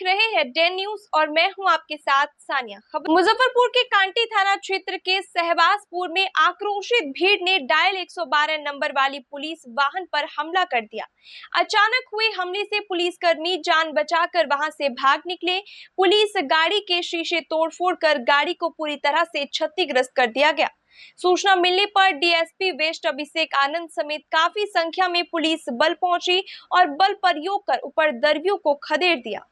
रहे हैं day news और मैं हूं आपके साथ सानिया। खबर मुजफ्फरपुर के कांटी थाना क्षेत्र के सहबाजपुर में आक्रोशित भीड़ ने डायल 112 नंबर वाली पुलिस वाहन पर हमला कर दिया। अचानक हुए हमले से पुलिसकर्मी जान बचाकर वहां से भाग निकले। पुलिस गाड़ी के शीशे तोड़फोड़ कर गाड़ी को पूरी तरह से क्षतिग्रस्त कर दिया गया। सूचना मिलने पर डीएसपी वेस्ट अभिषेक आनंद समेत काफी संख्या में पुलिस बल पहुंची और बल प्रयोग कर उपद्रवियों को खदेड़ दिया।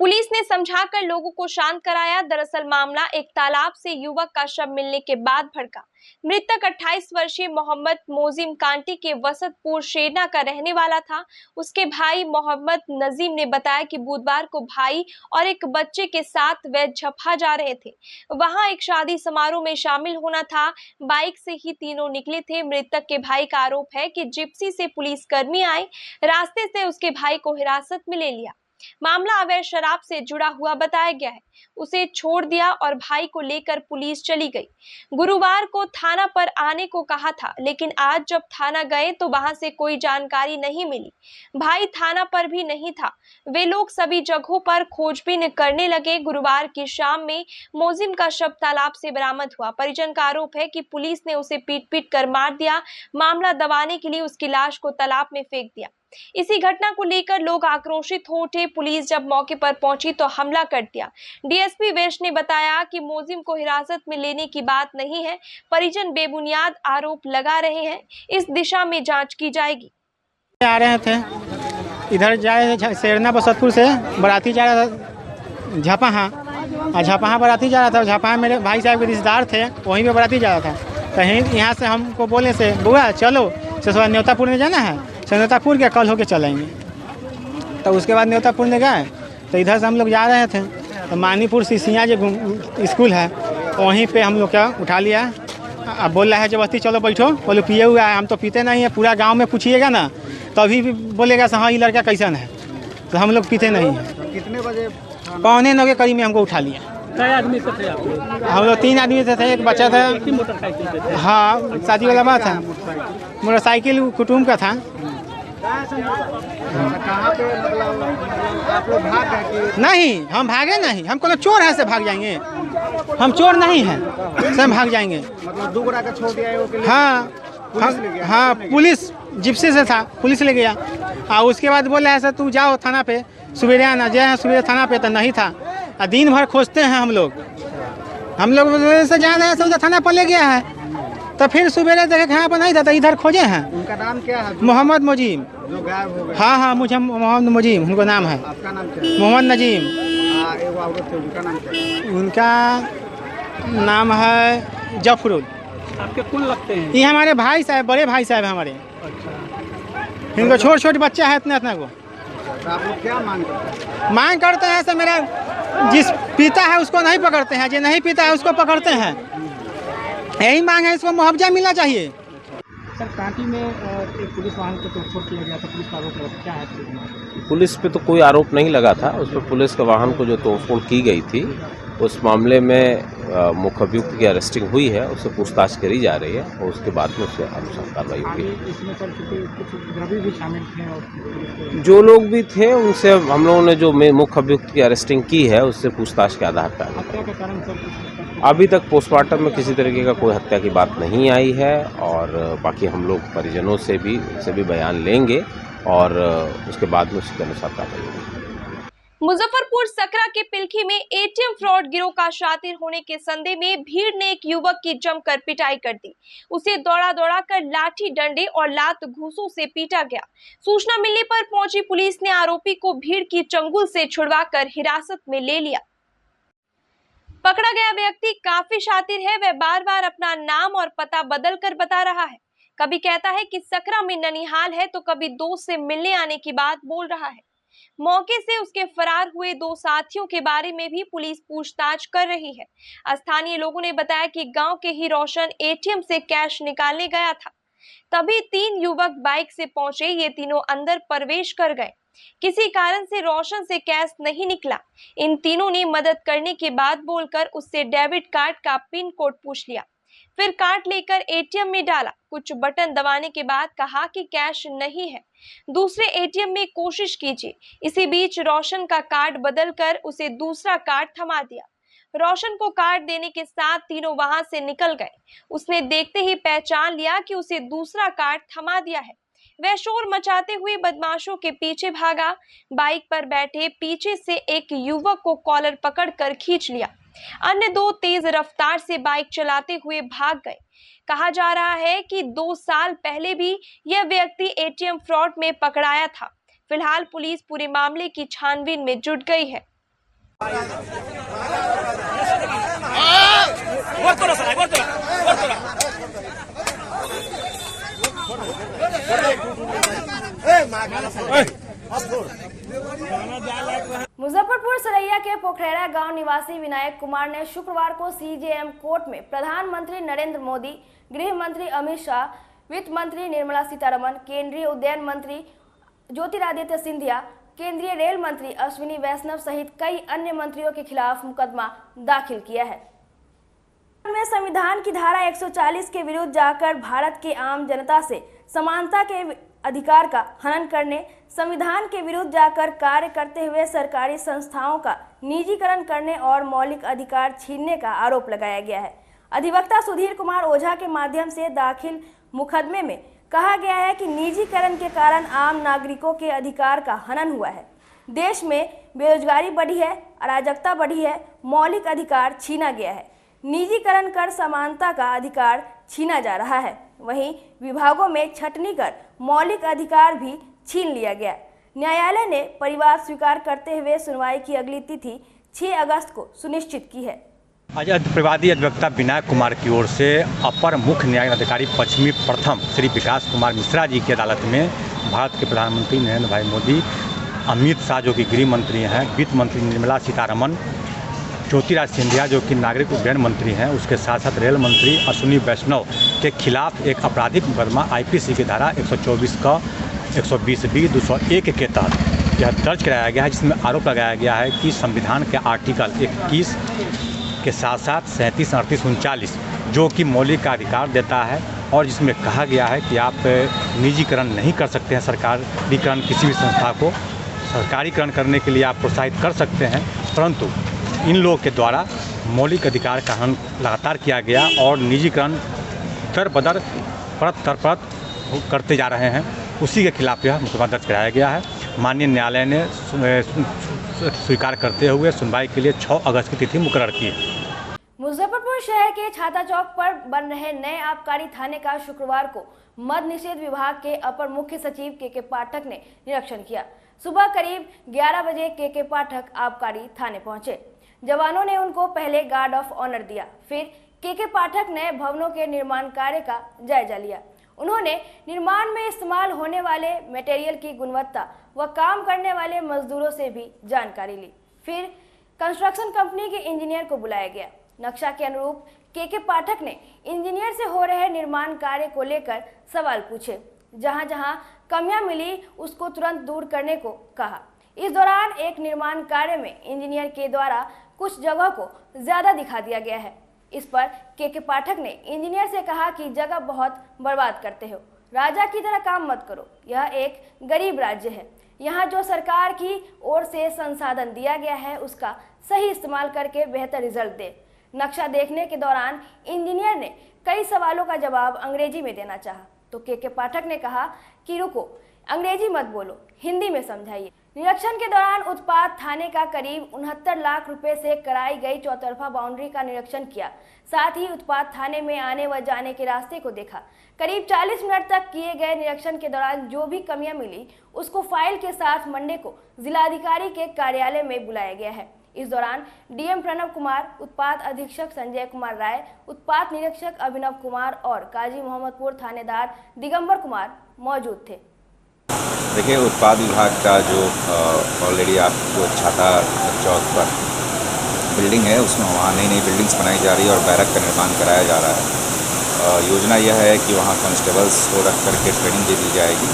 पुलिस ने समझाकर लोगों को शांत कराया। दरअसल मामला एक तालाब से युवक का शव मिलने के बाद भड़का। मृतक 28 वर्षीय मोहम्मद मोजिम कांटी के वसतपुर शेरना का रहने वाला था। उसके भाई मोहम्मद नजीम ने बताया कि बुधवार को भाई और एक बच्चे के साथ वे झपा जा रहे थे। वहां एक शादी समारोह में शामिल होना था। बाइक से ही तीनों निकले थे। मृतक के भाई का आरोप है कि जिप्सी से पुलिसकर्मी आए, रास्ते से उसके भाई को हिरासत में ले लिया। मामला अवैध शराब से जुड़ा हुआ बताया गया है। उसे छोड़ दिया और भाई को लेकर पुलिस चली गई। गुरुवार को थाना पर आने को कहा था, लेकिन आज जब थाना गए तो वहां से कोई जानकारी नहीं मिली। भाई थाना पर भी नहीं था। वे लोग सभी जगहों पर खोजबीन करने लगे। गुरुवार की शाम में मोजिम का शव तालाब से बरामद हुआ। परिजन का आरोप है कि पुलिस ने उसे पीट पीट कर मार दिया। मामला दबाने के लिए उसकी लाश को तालाब में फेंक दिया। इसी घटना को लेकर लोग आक्रोशित हो उठे। पुलिस जब मौके पर पहुंची तो हमला कर दिया। डीएसपी वेस्ट ने बताया कि मोजिम को हिरासत में लेने की बात नहीं है। परिजन बेबुनियाद आरोप लगा रहे हैं। इस दिशा में जांच की जाएगी। आ रहे थे, इधर जाए शेरना बसतपुर से बाराती जा रहा था झपहा, और झपहा बाराती जा रहा था। झपहा मेरे भाई साहब के रिश्तेदार थे, वहीं पे बाराती जा रहा था। कहीं यहाँ से हमको बोले से बुआ चलो ससुराल न्योतापुर में जाना है, न्योतापुर के कल होके चलेंगे। तो उसके बाद न्योतापुर में गए तो इधर से हम लोग जा रहे थे तो मानीपुर सिसिया जो स्कूल है वहीं पे हम लोग क्या उठा लिया। अब बोल रहा है जबरदस्ती चलो बैठो। बोलो पिए हुआ है, हम तो पीते नहीं है। पूरा गांव में पूछिएगा ना तभी भी बोलेगा हाँ ये लड़का कैसन है। तो हम लोग पीते नहीं हैं। कितने बजे? 8:45 के करीब में हमको उठा लिया। कई आदमी से थे आप लोग? हम लोग 3 आदमी से थे, एक बच्चा था। मोटरसाइकिल पे थे? हाँ, शादी वाला बात था। मोटरसाइकिल कुटुम्ब का था। कहाँ पे मतलब आप लोग भाग गए कि? नहीं, हम भागे नहीं। हम कोनो चोर है से भाग जाएंगे? हम चोर नहीं हैं से हम भाग जाएंगे। मतलब दुगरा का छोड़ दिया है वो के लिए? हाँ, पुलिस ले गया? हाँ, पुलिस जिप्सी से था, पुलिस ले गया। और उसके बाद बोला है सर तू जाओ थाना पे, सवेरे आना। जय सवेरे थाना पे तो नहीं था। और दिन भर खोजते हैं हम लोग से जा रहे हैं, उधर थाना पर ले गया है। तो फिर सवेरे देखे कि यहाँ पर नहीं था तो इधर खोजे हैं। उनका नाम क्या है? मोहम्मद मोजीम। जो गायब हो गए? हाँ हाँ, मुझे मोहम्मद मोजीम उनको नाम है। आपका नाम क्या है? मोहम्मद नजीम। एक औरत थे, उनका नाम क्या है? उनका नाम है जफरुल। आपके कौन लगते हैं? ये हमारे भाई साहब, बड़े भाई साहब हैं हमारे। अच्छा, इनको छोटे छोटे बच्चा है इतना को। तो आप लोग क्या मांग करते हैं? मांग करते हैं सर, मेरा जिस पीता है उसको नहीं पकड़ते हैं, जो नहीं पीता है उसको पकड़ते हैं। यही मांग है, इसको मुआवजा मिलना चाहिए। सर कांटी में एक पुलिस वाहन को तोड़फोड़ किया गया था, पुलिस का आरोप लगा, क्या है? पुलिस पे तो कोई आरोप नहीं लगा था। उस पर पुलिस के वाहन को जो तोड़फोड़ की गई थी उस मामले में मुख्य अभियुक्त की अरेस्टिंग हुई है, उससे पूछताछ करी जा रही है और उसके बाद में उससे अनुसार कार्रवाई होगी। इसमें सर कुछ द्रव्य भी शामिल थे और जो लोग भी थे उनसे हम लोगों ने जो मुख्य अभियुक्त की अरेस्टिंग की है उससे पूछताछ के आधार पर हत्या के कारण सर अभी तक पोस्टमार्टम में किसी तरीके का कोई हत्या की बात नहीं आई है। और बाकी हम लोग परिजनों से भी बयान लेंगे और उसके बाद में उसके अनुसार कार्रवाई होगी। मुजफ्फरपुर सकरा के पिलखी में एटीएम फ्रॉड गिरोह का शातिर होने के संदेह में भीड़ ने एक युवक की जमकर पिटाई कर दी। उसे दौड़ा दौड़ा कर लाठी डंडे और लात घूंसों से पीटा गया। सूचना मिलने पर पहुंची पुलिस ने आरोपी को भीड़ की चंगुल से छुड़वाकर हिरासत में ले लिया। पकड़ा गया व्यक्ति काफी शातिर है। वह बार बार अपना नाम और पता बदल कर बता रहा है। कभी कहता है कि सकरा में ननिहाल है तो कभी दोस्त से मिलने आने की बात बोल रहा है। मौके से उसके फरार हुए 2 साथियों के बारे में भी पुलिस पूछताछ कर रही है। स्थानीय लोगों ने बताया कि गांव के ही रोशन एटीएम से कैश निकालने गया था, तभी 3 युवक बाइक से पहुंचे। ये तीनों अंदर प्रवेश कर गए। किसी कारण से रोशन से कैश नहीं निकला। इन तीनों ने मदद करने के बाद बोलकर उससे डेबिट कार्ड का पिन कोड पूछ लिया। फिर कार्ड लेकर एटीएम में डाला। कुछ बटन दबाने के बाद कहा कि कैश नहीं है, दूसरे एटीएम में कोशिश कीजिए। इसी बीच रोशन का कार्ड बदलकर उसे दूसरा कार्ड थमा दिया। रोशन को कार्ड देने के साथ तीनों वहां से निकल गए। उसने देखते ही पहचान लिया कि उसे दूसरा कार्ड थमा दिया है। वह शोर मचाते हुए बदमाशों के पीछे भागा। बाइक पर बैठे पीछे से एक युवक को कॉलर पकड़कर खींच लिया। अन्य दो तेज रफ्तार से बाइक चलाते हुए भाग गए। कहा जा रहा है कि 2 साल पहले भी यह व्यक्ति एटीएम फ्रॉड में पकड़ाया था। फिलहाल पुलिस पूरे मामले की छानबीन में जुट गई है। मुजफ्फरपुर सरैया के पोखरेरा गांव निवासी विनायक कुमार ने शुक्रवार को सीजेएम कोर्ट में प्रधानमंत्री नरेंद्र मोदी, गृह मंत्री अमित शाह, वित्त मंत्री निर्मला सीतारमण, केंद्रीय उद्यान मंत्री ज्योतिरादित्य सिंधिया, केंद्रीय रेल मंत्री अश्विनी वैष्णव सहित कई अन्य मंत्रियों के खिलाफ मुकदमा दाखिल किया है। में संविधान की धारा 140 के विरुद्ध जाकर भारत के आम जनता से समानता के अधिकार का हनन करने, संविधान के विरुद्ध जाकर कार्य करते हुए सरकारी संस्थाओं का निजीकरण करने और मौलिक अधिकार छीनने का आरोप लगाया गया है। अधिवक्ता सुधीर कुमार ओझा के माध्यम से दाखिल मुकदमे में कहा गया है कि निजीकरण के कारण आम नागरिकों के अधिकार का हनन हुआ है। देश में बेरोजगारी बढ़ी है, अराजकता बढ़ी है, मौलिक अधिकार छीना गया है। निजीकरण कर समानता का अधिकार छीना जा रहा है। वहीं विभागों में छटनी कर मौलिक अधिकार भी छीन लिया गया। न्यायालय ने परिवार स्वीकार करते हुए सुनवाई की अगली तिथि 6 अगस्त को सुनिश्चित की है। आज प्रतिवादी अधिवक्ता विनायक कुमार की ओर से अपर मुख्य न्यायिक अधिकारी पश्चिमी प्रथम श्री विकास कुमार मिश्रा जी की अदालत में भारत के प्रधानमंत्री नरेंद्र भाई मोदी, अमित शाह जो कि गृह मंत्री हैं, वित्त मंत्री निर्मला सीतारमण, ज्योतिरादित्य सिंधिया जो कि नागरिक उड्डयन मंत्री हैं, उसके साथ साथ रेल मंत्री अश्विनी वैष्णव के खिलाफ एक आपराधिक मुकदमा आईपीसी की धारा 124 का 120B 201 के तहत यह दर्ज कराया गया है, जिसमें आरोप लगाया गया है कि संविधान के आर्टिकल 21 के साथ साथ 37, 38, 39 जो कि मौलिक का अधिकार देता है और जिसमें कहा गया है कि आप निजीकरण नहीं कर सकते हैं। सरकारीकरण किसी भी संस्था को सरकारीकरण करने के लिए आप प्रोत्साहित कर सकते हैं, परंतु इन लोगों के द्वारा मौलिक अधिकार का हनन लगातार किया गया और निजीकरण दर बदर परत करते जा रहे हैं। उसी के खिलाफ यह मुकदमा दर्ज कराया गया है। माननीय न्यायालय ने स्वीकार करते हुए सुनवाई के लिए 6 अगस्त की तिथि मुकर्रर की है। मुजफ्फरपुर शहर के छाता चौक पर बन रहे नए आबकारी थाने का शुक्रवार को मद्य निषेध विभाग के अपर मुख्य सचिव के पाठक ने निरीक्षण किया। सुबह करीब 11 बजे के पाठक आबकारी थाने पहुंचे। जवानों ने उनको पहले गार्ड ऑफ ऑनर दिया, फिर के पाठक ने भवनों के निर्माण कार्य का जायजा लिया। उन्होंने निर्माण में इस्तेमाल होने वाले मटेरियल की गुणवत्ता व काम करने वाले मजदूरों से भी जानकारी ली। फिर कंस्ट्रक्शन कंपनी के इंजीनियर को बुलाया गया। नक्शा के अनुरूप के पाठक ने इंजीनियर से हो रहे निर्माण कार्य को लेकर सवाल पूछे। जहां जहां कमियां मिली उसको तुरंत दूर करने को कहा। इस दौरान एक निर्माण कार्य में इंजीनियर के द्वारा कुछ जगह को ज्यादा दिखा दिया गया है। इस पर के पाठक ने इंजीनियर से कहा कि जगह बहुत बर्बाद करते हो, राजा की तरह काम मत करो। यह एक गरीब राज्य है, यहाँ जो सरकार की ओर से संसाधन दिया गया है उसका सही इस्तेमाल करके बेहतर रिजल्ट दे। नक्शा देखने के दौरान इंजीनियर ने कई सवालों का जवाब अंग्रेजी में देना चाहा तो के पाठक ने कहा कि रुको, अंग्रेजी मत बोलो, हिंदी में समझाइए। निरीक्षण के दौरान उत्पाद थाने का करीब 69 लाख रुपए से कराई गई चौतरफा बाउंड्री का निरीक्षण किया। साथ ही उत्पाद थाने में आने व जाने के रास्ते को देखा। करीब 40 मिनट तक किए गए निरीक्षण के दौरान जो भी कमियां मिली उसको फाइल के साथ मंडे को जिलाधिकारी के कार्यालय में बुलाया गया है। इस दौरान डीएम प्रणव कुमार, उत्पाद अधीक्षक संजय कुमार राय, उत्पाद निरीक्षक अभिनव कुमार और काजी मोहम्मदपुर थानेदार दिगंबर कुमार मौजूद थे। देखिए, उत्पाद विभाग का जो ऑलरेडी आपको छाता चौक पर बिल्डिंग है उसमें वहाँ नई नई बिल्डिंग्स बनाई जा रही है और बैरक का निर्माण कराया जा रहा है। योजना यह है कि वहाँ कांस्टेबल्स को रख करके ट्रेनिंग दे दी जाएगी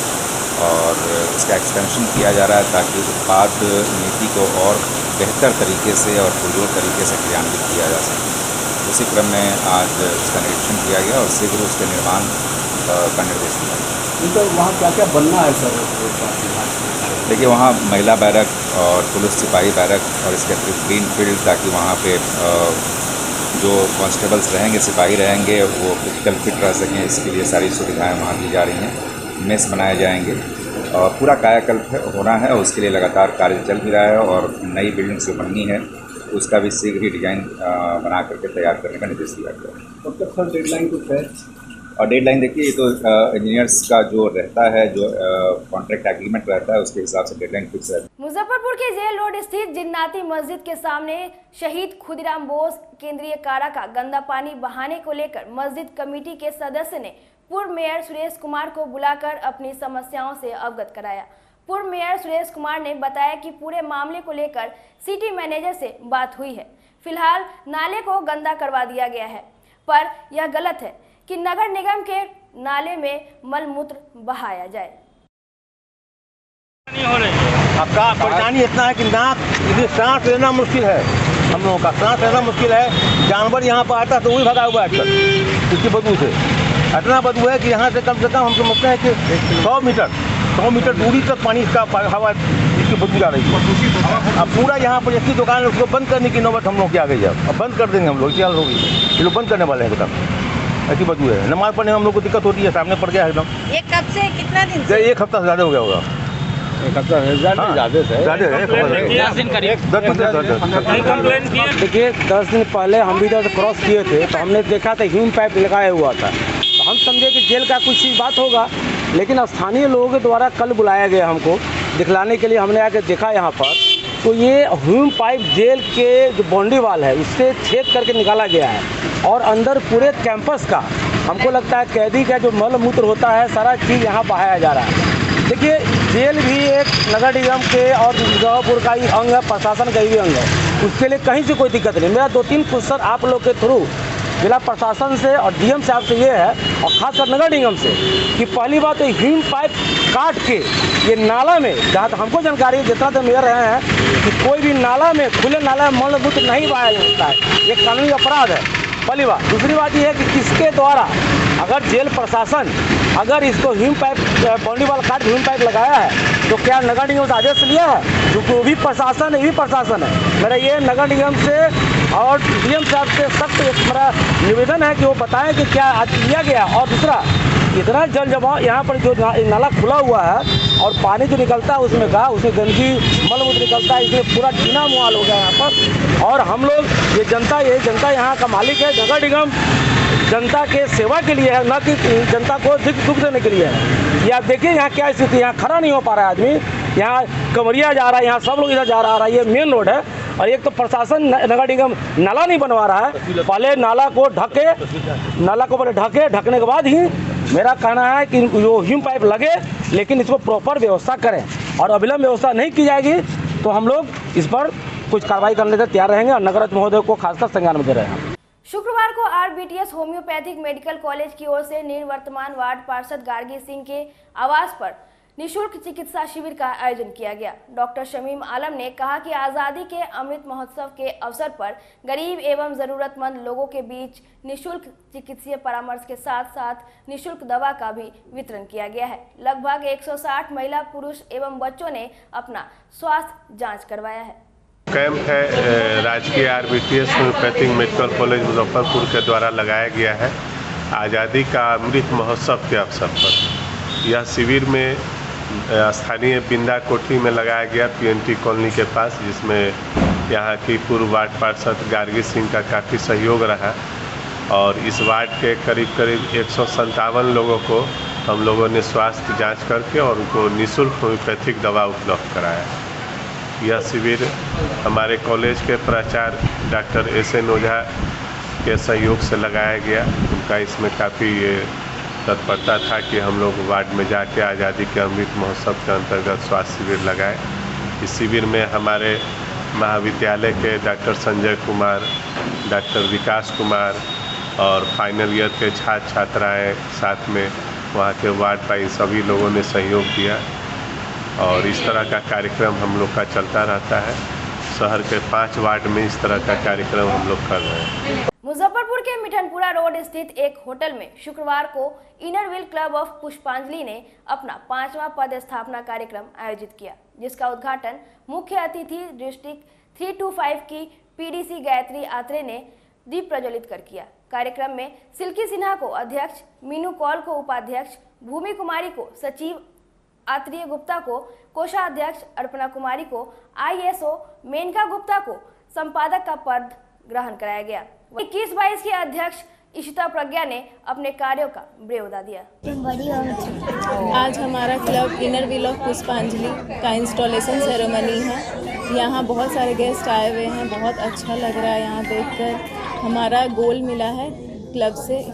और इसका एक्सपेंशन किया जा रहा है ताकि उत्पाद नीति को और बेहतर तरीके से और पुरजोर तरीके से क्रियान्वित किया जा सके। उसी क्रम में आज इसका निरीक्षण किया गया और शीघ्र उसके निर्माण का निर्देश दिया गया। तो वहाँ क्या क्या बनना है सर? देखिए, वहाँ महिला बैरक और पुलिस सिपाही बैरक और इसके अतिरिक्त ग्रीन फील्ड, ताकि वहाँ पे जो कांस्टेबल्स रहेंगे, सिपाही रहेंगे, वो फिजिकल फिट रह सकें, इसके लिए सारी सुविधाएं वहाँ दी जा रही हैं। मेस बनाए जाएंगे और पूरा कायाकल्प होना है और उसके लिए लगातार कार्य चल भी रहा है और नई बिल्डिंग जो बननी है उसका भी शीघ्र ही डिज़ाइन बना करके तैयार करने का निर्देश दिया गया है। तब तक सर डेडलाइन कुछ है? और डेडलाइन देखिए, तो इंजीनियर्स का जो रहता है, जो कॉन्ट्रैक्ट एग्रीमेंट रहता है, उसके हिसाब से डेडलाइन फिक्स रहता है। मुजफ्फरपुर के जेल रोड स्थित जिन्नाती मस्जिद के सामने शहीद खुदीराम बोस केंद्रीय कारा का गंदा पानी बहाने को लेकर मस्जिद कमेटी के सदस्य ने पूर्व मेयर सुरेश कुमार को बुलाकर अपनी समस्याओं से अवगत कराया। पूर्व मेयर सुरेश कुमार ने बताया कि पूरे मामले को लेकर सिटी मैनेजर से बात हुई है। फिलहाल नाले को गंदा करवा दिया गया है, पर यह गलत है कि नगर निगम के नाले में मलमूत्र बहाया जाए। आपका परेशानी इतना है कि नाक सांस लेना मुश्किल है, हम लोगों का सांस लेना मुश्किल है। जानवर यहाँ पर आता है तो वही भगा हुआ है आजकल इसकी बदबू से। इतना बदबू है कि यहाँ से कम हम समझते हैं कि 100 मीटर दूरी तक पानी इसका हवा इसकी बदबू जा रही है। अब पूरा यहाँ पर जिसकी दुकान है उसको बंद करने की नौबत हम लोग की आ गई है। अब बंद कर देंगे हम लोग, क्या होगी, ये लोग बंद करने वाले हैं दुकान। ऐसी बदबू है, नमाज पढ़ने में हम लोग को दिक्कत होती है, सामने पड़ गया है एकदम। ये कब से कितना दिन से? 1 हफ्ता से ज़्यादा हो गया होगा। 1 हफ्ता ज़्यादा देखिए 10 दिन पहले हम भी इधर क्रॉस किए थे तो हमने देखा था ह्यूम पाइप लगाया हुआ था, तो हम समझे कि जेल का कुछ बात होगा, लेकिन स्थानीय लोगों के द्वारा कल बुलाया गया हमको दिखलाने के लिए। हमने आकर देखा यहाँ पर तो ये ह्यूम पाइप जेल के जो बाउंड्री वाल है उससे छेद करके निकाला गया है और अंदर पूरे कैंपस का हमको लगता है कैदी का जो मल मूत्र होता है सारा चीज़ यहाँ बहाया जा रहा है। देखिए जेल भी एक नगर निगम के और मुजफ्फरपुर का ही अंग है, प्रशासन का भी अंग है, उसके लिए कहीं से कोई दिक्कत नहीं। मेरा 2-3 क्वेश्चन आप लोग के थ्रू जिला प्रशासन से और डीएम साहब से ये है और खासकर नगर निगम से कि पहली बात तो ह्यूम पाइप काट के ये नाला में, जहाँ तक हमको जानकारी जितना तो मेयर रहे हैं कि कोई भी नाला में, खुले नाला में मल मूत्र नहीं बहाया जाता है, ये कानूनी अपराध है पहली बात। दूसरी बात ये है कि किसके द्वारा अगर जेल प्रशासन अगर इसको ह्यूम पाइप बाउंड्री वाल काट ह्यूम पाइप लगाया है तो क्या नगर निगम से आदेश लिया है? जो वो भी प्रशासन है, ये भी प्रशासन है। मेरा ये नगर निगम से और डीएम साहब से सख्त मेरा निवेदन है कि वो बताएं कि क्या आज लिया गया। और दूसरा, इतना जल जमाव यहाँ पर जो नाला खुला हुआ है और पानी जो निकलता है उसमें का उसमें गंदगी मलमूत्र निकलता है, इसलिए पूरा टीना मुहाल हो गया यहाँ पर। और हम लोग ये जनता यहाँ का मालिक है, नगर निगम जनता के सेवा के लिए है, न कि जनता को दुख देने के लिए है। ये आप देखिए यहाँ क्या स्थिति, यहाँ खड़ा नहीं हो पा रहा है आदमी, यहाँ कमरिया जा रहा है, यहाँ सब लोग इधर जा रहा है। ये मेन रोड है और एक तो प्रशासन नगर निगम नाला नहीं बनवा रहा है, पहले नाला को ढकने के बाद ही मेरा कहना है कि जो ह्यूम पाइप लगे, लेकिन इसको प्रॉपर व्यवस्था करें और अविलंब व्यवस्था नहीं की जाएगी तो हम लोग इस पर कुछ कार्रवाई करने से तैयार रहेंगे और नगर महोदय को खासकर संज्ञान में दे रहे हैं। शुक्रवार को आरबीटीएस होम्योपैथिक मेडिकल कॉलेज की ओर से निवर्तमान वार्ड पार्षद गार्गी सिंह के आवास पर निःशुल्क चिकित्सा शिविर का आयोजन किया गया। डॉक्टर शमीम आलम ने कहा कि आज़ादी के अमृत महोत्सव के अवसर पर गरीब एवं ज़रूरतमंद लोगों के बीच निःशुल्क चिकित्सीय परामर्श के साथ साथ निःशुल्क दवा का भी वितरण किया गया है। लगभग 160 महिला, पुरुष एवं बच्चों ने अपना स्वास्थ्य जाँच करवाया है। कैंप है राजकीय RBTS homeopathic medical college Muzaffarpur के द्वारा लगाया गया है आज़ादी का अमृत महोत्सव के अवसर पर। यह शिविर में स्थानीय बिंदा कोठी में लगाया गया पीएनटी कॉलोनी के पास, जिसमें यहाँ की पूर्व वार्ड पार्षद गार्गी सिंह का काफ़ी सहयोग रहा और इस वार्ड के करीब 157 लोगों को हम लोगों ने स्वास्थ्य जांच करके और उनको निःशुल्क होम्योपैथिक दवा उपलब्ध कराया। यह शिविर हमारे कॉलेज के प्राचार्य डॉक्टर SN ओझा के सहयोग से लगाया गया। उनका इसमें काफ़ी तत्परता था कि हम लोग वार्ड में जाके आज़ादी के अमृत महोत्सव के अंतर्गत स्वास्थ्य शिविर लगाए। इस शिविर में हमारे महाविद्यालय के डॉक्टर संजय कुमार, डॉक्टर विकास कुमार और फाइनल ईयर के छात्र छात्राएँ, साथ में वहाँ के वार्ड पाई सभी लोगों ने सहयोग दिया और इस तरह का कार्यक्रम हम लोग का चलता रहता है। शहर के 5 वार्ड में इस तरह का कार्यक्रम हम लोग कर रहे हैं। मुजफ्फरपुर के मिठनपुरा रोड स्थित एक होटल में शुक्रवार को इनर व्हील क्लब ऑफ पुष्पांजलि ने अपना 5वां पदस्थापना कार्यक्रम आयोजित किया, जिसका उद्घाटन मुख्य अतिथि डिस्ट्रिक्ट 325 की पीडीसी गायत्री आत्रे ने दीप प्रज्वलित कर किया। कार्यक्रम में सिल्की सिन्हा को अध्यक्ष, मीनू कौल को उपाध्यक्ष, भूमि कुमारी को सचिव, आत्रेय गुप्ता को कोषाध्यक्ष, अर्पणा कुमारी को ISO, मेनका गुप्ता को संपादक का पद ग्रहण कराया गया। 21-22 के अध्यक्ष इशिता प्रज्ञा ने अपने कार्यों का ब्यौरा दिया। आज हमारा क्लब इनर व्हील ऑफ पुष्पांजलि का इंस्टॉलेशन सेरेमनी है। यहाँ बहुत सारे गेस्ट आए हुए हैं, बहुत अच्छा लग रहा है यहाँ देखकर। हमारा गोल मिला है क्लब से,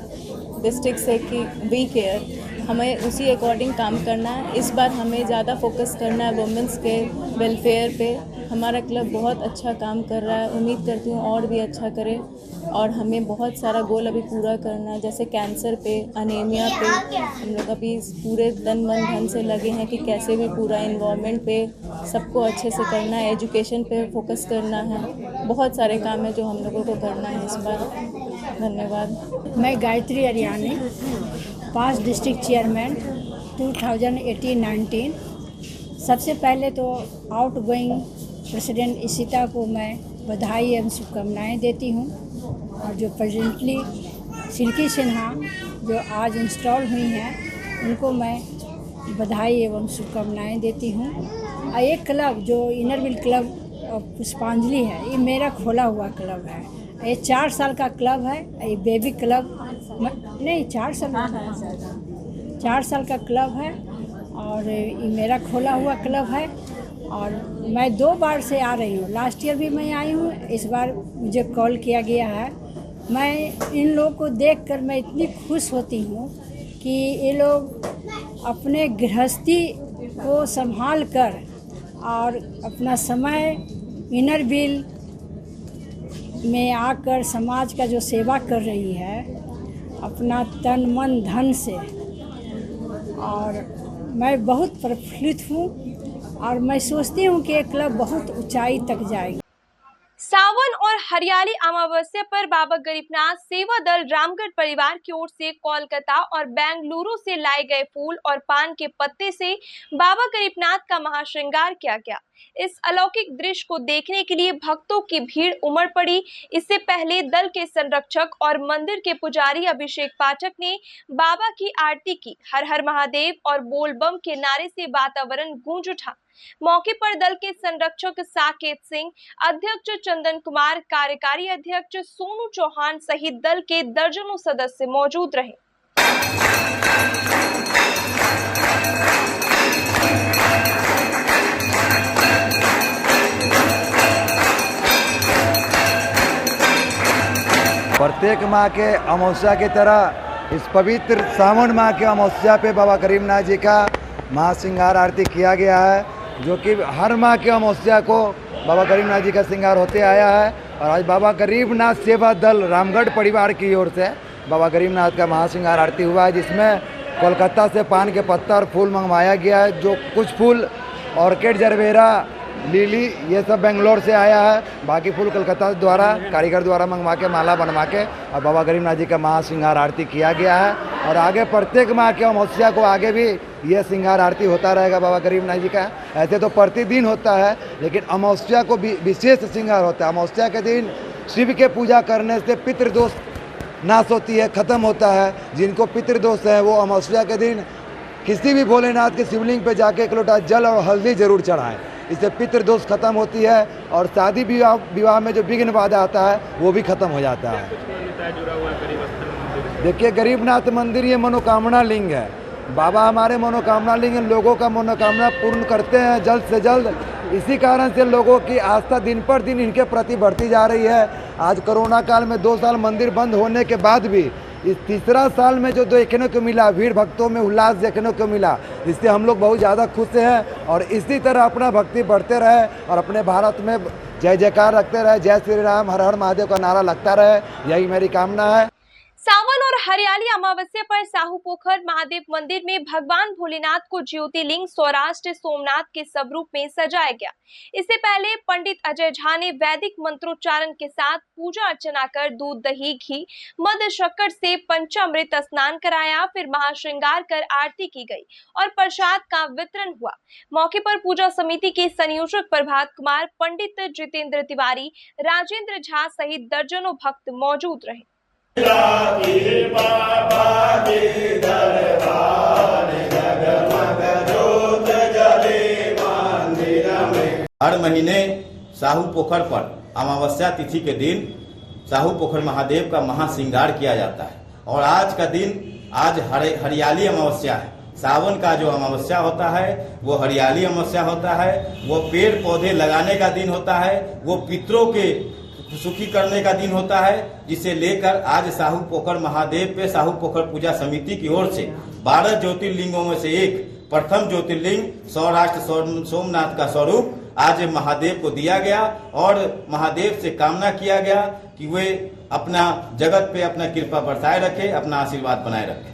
डिस्ट्रिक्ट से कि वी केयर, हमें उसी अकॉर्डिंग काम करना है। इस बार हमें ज़्यादा फोकस करना है वुमेंस के वेलफेयर पे। हमारा क्लब बहुत अच्छा काम कर रहा है, उम्मीद करती हूँ और भी अच्छा करे। और हमें बहुत सारा गोल अभी पूरा करना है, जैसे कैंसर पे, अनीमिया पे हम लोग अभी पूरे तन मन धन से लगे हैं कि कैसे भी पूरा इन्वायरमेंट पे सबको अच्छे से करना है, एजुकेशन पे फोकस करना है। बहुत सारे काम है जो हम लोगों को करना है इस बार। धन्यवाद। मैं गायत्री अरियानी, 5 डिस्ट्रिक्ट चेयरमैन 2018-19। सबसे पहले तो आउट गोइंग प्रेसिडेंट इशिता को मैं बधाई एवं शुभकामनाएँ देती हूँ, और जो प्रेजेंटली सिल्की सिन्हा जो आज इंस्टॉल हुई हैं उनको मैं बधाई एवं शुभकामनाएँ देती हूँ। एक क्लब जो इनर व्हील क्लब ऑफ पुष्पांजलि है, ये मेरा खोला हुआ क्लब है। ये 4 साल का क्लब है। ये बेबी क्लब नहीं, 4 साल का क्लब है, और ये मेरा खोला हुआ क्लब है। और मैं 2 बार से आ रही हूँ। लास्ट ईयर भी मैं आई हूँ, इस बार मुझे कॉल किया गया है। मैं इन लोगों को देखकर मैं इतनी खुश होती हूँ कि ये लोग अपने गृहस्थी को संभाल कर और अपना समय इनर व्हील में आकर समाज का जो सेवा कर रही है अपना तन मन धन से, और मैं बहुत प्रफुल्लित हूँ और मैं सोचती हूँ कि ये क्लब बहुत ऊंचाई तक जाएगी। सावन और हरियाली अमावस्या पर बाबा गरीबनाथ सेवा दल रामगढ़ परिवार की ओर से कोलकाता और बेंगलुरु से लाए गए फूल और पान के पत्ते से बाबा गरीबनाथ का महाश्रृंगार किया गया। इस अलौकिक दृश्य को देखने के लिए भक्तों की भीड़ उमड़ पड़ी। इससे पहले दल के संरक्षक और मंदिर के पुजारी अभिषेक पाठक ने बाबा की आरती की। हर हर महादेव और बोल बम के नारे से वातावरण गूंज उठा। मौके पर दल के संरक्षक साकेत सिंह, अध्यक्ष चंदन कुमार, कार्यकारी अध्यक्ष सोनू चौहान सहित दल के दर्जनों सदस्य मौजूद रहे। प्रत्येक माह के अमावस्या की तरह इस पवित्र सावन माह के अमावस्या पे बाबा गरीबनाथ जी का महाश्रृंगार आरती किया गया है, जो कि हर माह के अमावस्या को बाबा गरीबनाथ जी का श्रृंगार होते आया है। और आज बाबा गरीबनाथ सेवा दल रामगढ़ परिवार की ओर से बाबा गरीबनाथ का महाश्रृंगार आरती हुआ है, जिसमें कोलकाता से पान के पत्ता और फूल मंगवाया गया है। जो कुछ फूल ऑर्किड, जरबेरा, लिली ये सब बेंगलोर से आया है, बाकी फूल कलकत्ता द्वारा कारीगर द्वारा मंगवा के माला बनवा के और बाबा गरीबनाथ जी का महाश्रृंगार आरती किया गया है। और आगे प्रत्येक माह के अमावस्या को आगे भी यह श्रृंगार आरती होता रहेगा बाबा गरीबनाथ जी का। ऐसे तो प्रतिदिन होता है, लेकिन अमावस्या को विशेष श्रृंगार होता है। अमावस्या के दिन शिव के पूजा करने से पितृदोष नाश होती है, खत्म होता है। जिनको पितृदोष है वो अमावस्या के दिन किसी भी भोलेनाथ के शिवलिंग पे जाके 1 लोटा जल और हल्दी जरूर चढ़ाएं, इससे पितृदोष खत्म होती है। और शादी विवाह में जो विघ्न बाधा आता है वो भी खत्म हो जाता है। देखिए, गरीबनाथ मंदिर ये मनोकामना लिंग है। बाबा हमारे मनोकामना लिंग है, लोगों का मनोकामना पूर्ण करते हैं जल्द से जल्द। इसी कारण से लोगों की आस्था दिन पर दिन इनके प्रति बढ़ती जा रही है। आज कोरोना काल में 2 साल मंदिर बंद होने के बाद भी इस तीसरा साल में जो देखने को मिला, भीड़ भक्तों में उल्लास देखने को मिला, जिससे हम लोग बहुत ज़्यादा खुश हैं। और इसी तरह अपना भक्ति बढ़ते रहे और अपने भारत में जय जयकार रखते रहे। जय श्री राम, हर हर महादेव का नारा लगता रहे, यही मेरी कामना है। सावन और हरियाली अमावस्या पर साहू पोखर महादेव मंदिर में भगवान भोलेनाथ को ज्योतिर्लिंग सौराष्ट्र सोमनाथ के स्वरूप में सजाया गया। इससे पहले पंडित अजय झा ने वैदिक मंत्रोच्चारण के साथ पूजा अर्चना कर दूध, दही, घी, मध, शक्कर से पंचामृत स्नान कराया। फिर महाश्रृंगार कर आरती की गई और प्रसाद का वितरण हुआ। मौके पर पूजा समिति के संयोजक प्रभात कुमार, पंडित जितेंद्र तिवारी, राजेंद्र झा सहित दर्जनों भक्त मौजूद रहे। हर महीने साहू पोखर पर अमावस्या तिथि के दिन साहू पोखर महादेव का महाश्रृंगार किया जाता है और आज का दिन आज हरियाली अमावस्या है। सावन का जो अमावस्या होता है वो हरियाली अमावस्या होता है, वो पेड़ पौधे लगाने का दिन होता है, वो पितरों के सुखी करने का दिन होता है, जिसे लेकर आज साहू पोखर महादेव पे साहू पोखर पूजा समिति की ओर से 12 ज्योतिर्लिंगों में से एक प्रथम ज्योतिर्लिंग सौराष्ट्र सोमनाथ का स्वरूप आज महादेव को दिया गया और महादेव से कामना किया गया कि वे अपना जगत पे अपना कृपा बरसाए रखे, अपना आशीर्वाद बनाए रखे।